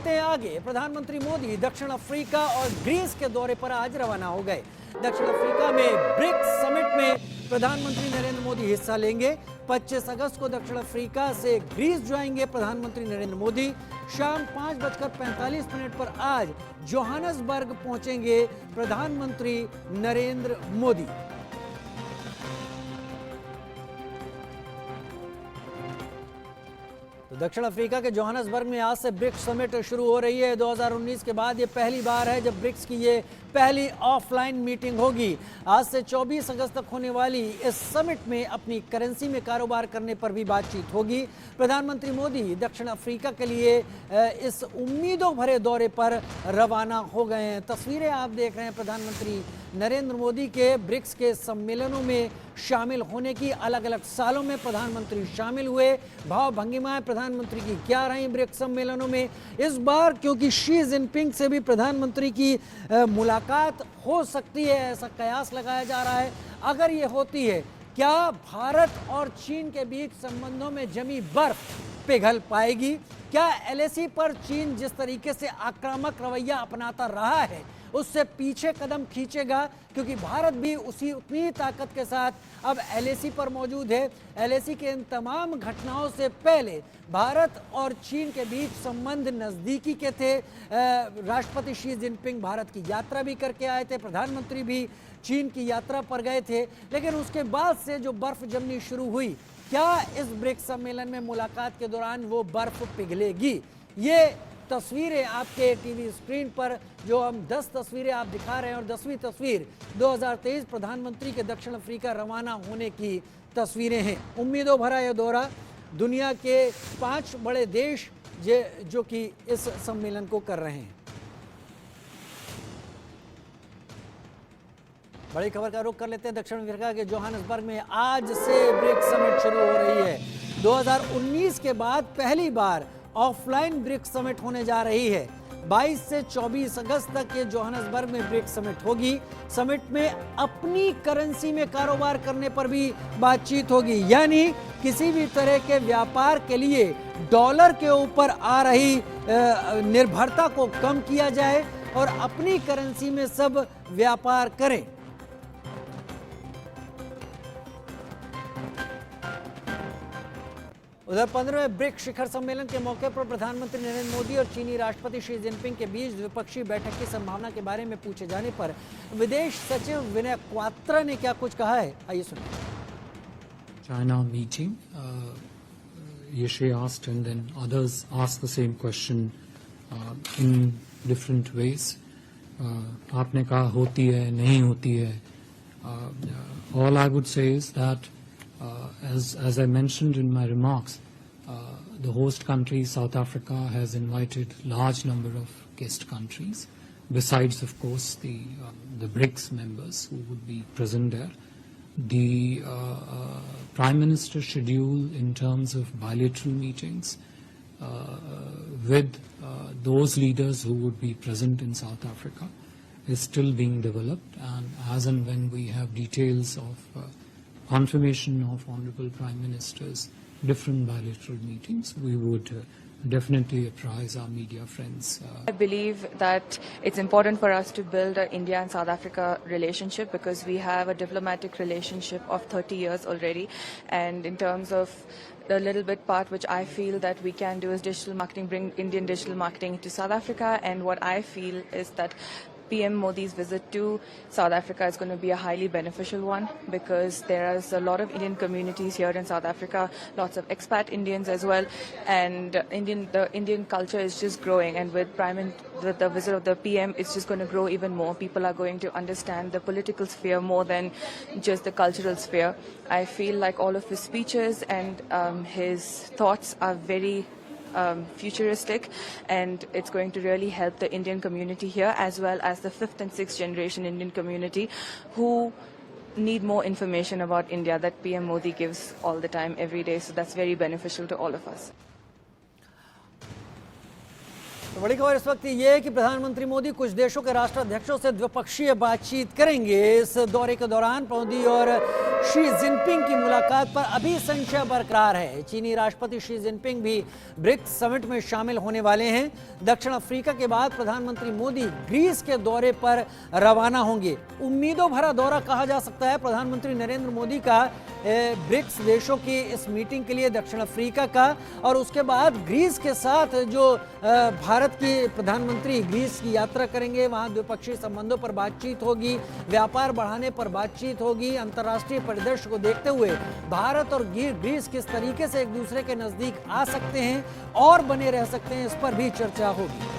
बढ़ते हैं आगे। प्रधानमंत्री मोदी दक्षिण अफ्रीका और ग्रीस के दौरे पर आज रवाना हो गए। दक्षिण अफ्रीका में ब्रिक्स समिट में प्रधानमंत्री नरेंद्र मोदी हिस्सा लेंगे। 25 अगस्त को दक्षिण अफ्रीका से ग्रीस जाएंगे प्रधानमंत्री नरेंद्र मोदी। शाम 5:45 पर आज जोहानसबर्ग पहुंचेंगे प्रधानमंत्री नरेंद्र मोदी। तो दक्षिण अफ्रीका के जोहानसबर्ग में आज से ब्रिक्स समिट शुरू हो रही है। 2019 के बाद ये पहली बार है जब ब्रिक्स की ये पहली ऑफलाइन मीटिंग होगी। आज से 24 अगस्त तक होने वाली इस समिट में अपनी करेंसी में कारोबार करने पर भी बातचीत होगी। प्रधानमंत्री मोदी दक्षिण अफ्रीका के लिए इस उम्मीदों भरे दौरे पर रवाना हो गए हैं। तस्वीरें आप देख रहे हैं प्रधानमंत्री नरेंद्र मोदी के ब्रिक्स के सम्मेलनों में शामिल होने की। अलग अलग सालों में प्रधानमंत्री शामिल हुए। भाव भंगिमाएं प्रधानमंत्री की क्या रही ब्रिक्स सम्मेलनों में। इस बार क्योंकि शी जिनपिंग से भी प्रधानमंत्री की मुलाकात हो सकती है, ऐसा कयास लगाया जा रहा है। अगर ये होती है, क्या भारत और चीन के बीच संबंधों में जमी बर्फ पिघल पाएगी? क्या एलएसी पर चीन जिस तरीके से आक्रामक रवैया अपनाता रहा है उससे पीछे कदम खींचेगा? क्योंकि भारत भी उतनी ताकत के साथ अब एलएसी पर मौजूद है। एलएसी के इन तमाम घटनाओं से पहले भारत और चीन के बीच संबंध नज़दीकी के थे। राष्ट्रपति शी जिनपिंग भारत की यात्रा भी करके आए थे, प्रधानमंत्री भी चीन की यात्रा पर गए थे। लेकिन उसके बाद से जो बर्फ जमनी शुरू हुई, क्या इस ब्रिक्स सम्मेलन में मुलाकात के दौरान वो बर्फ पिघलेगी? ये तस्वीरें आपके टीवी स्क्रीन पर जो हम 10 तस्वीरें आप दिखा रहे हैं और 10वीं तस्वीर 2023 प्रधानमंत्री के दक्षिण अफ्रीका रवाना होने की तस्वीरें हैं। उम्मीदों भरा यह दौरा, दुनिया के 5 बड़े देश जो कि इस सम्मेलन को कर रहे हैं। बड़ी खबर का रुख कर लेते हैं। दक्षिण अफ्रीका के जोहानसबर्ग में आज से ब्रिक्स समिट शुरू हो रही है। 2019 के बाद पहली बार ऑफलाइन ब्रिक्स समिट होने जा रही है। 22 से 24 अगस्त तक ये जोहानसबर्ग में ब्रिक्स समिट होगी। समिट में अपनी करेंसी में कारोबार करने पर भी बातचीत होगी, यानी किसी भी तरह के व्यापार के लिए डॉलर के ऊपर आ रही निर्भरता को कम किया जाए और अपनी करेंसी में सब व्यापार करें। उधर 15वें ब्रिक्स शिखर सम्मेलन के मौके पर प्रधानमंत्री नरेंद्र मोदी और चीनी राष्ट्रपति शी जिनपिंग के बीच द्विपक्षीय बैठक की संभावना के बारे में पूछे जाने पर विदेश सचिव विनय क्वात्रा ने क्या कुछ कहा है, आइए सुनिए। China meeting, Yeshe asked and then others asked the same question in different ways. आपने कहा होती है, नहीं होती है. All I would say is that as I mentioned in my remarks, the host country, South Africa, has invited large number of guest countries, besides, of course, the BRICS members who would be present there. The Prime Minister's schedule in terms of bilateral meetings with those leaders who would be present in South Africa is still being developed, and as and when we have details of confirmation of Honorable Prime Minister's different bilateral meetings, we would definitely apprise our media friends. I believe that it's important for us to build an India and South Africa relationship because we have a diplomatic relationship of 30 years already, and in terms of the little bit part which I feel that we can do is digital marketing, bring Indian digital marketing to South Africa, and what I feel is that PM Modi's visit to South Africa is going to be a highly beneficial one because there is a lot of Indian communities here in South Africa, lots of expat Indians as well, and the Indian culture is just growing, and with the visit of the PM, it's just going to grow even more. People are going to understand the political sphere more than just the cultural sphere. I feel like all of his speeches and his thoughts are very futuristic, and it's going to really help the Indian community here as well as the 5th and 6th generation Indian community who need more information about India that PM Modi gives all the time, every day. So that's very beneficial to all of us. तो बड़ी खबर इस वक्त ये है कि प्रधानमंत्री मोदी कुछ देशों के राष्ट्राध्यक्षों से द्विपक्षीय बातचीत करेंगे। इस दौरे के दौरान मोदी और शी जिनपिंग की मुलाकात पर अभी संशय बरकरार है। चीनी राष्ट्रपति शी जिनपिंग भी ब्रिक्स समिट में शामिल होने वाले हैं। दक्षिण अफ्रीका के बाद प्रधानमंत्री मोदी ग्रीस के दौरे पर रवाना होंगे। उम्मीदों भरा दौरा कहा जा सकता है प्रधानमंत्री नरेंद्र मोदी का ब्रिक्स देशों की इस मीटिंग के लिए दक्षिण अफ्रीका का, और उसके बाद ग्रीस के साथ जो भारत की प्रधानमंत्री ग्रीस की यात्रा करेंगे, वहां द्विपक्षीय संबंधों पर बातचीत होगी, व्यापार बढ़ाने पर बातचीत होगी। अंतर्राष्ट्रीय परिदृश्य को देखते हुए भारत और ग्रीस किस तरीके से एक दूसरे के नजदीक आ सकते हैं और बने रह सकते हैं, इस पर भी चर्चा होगी।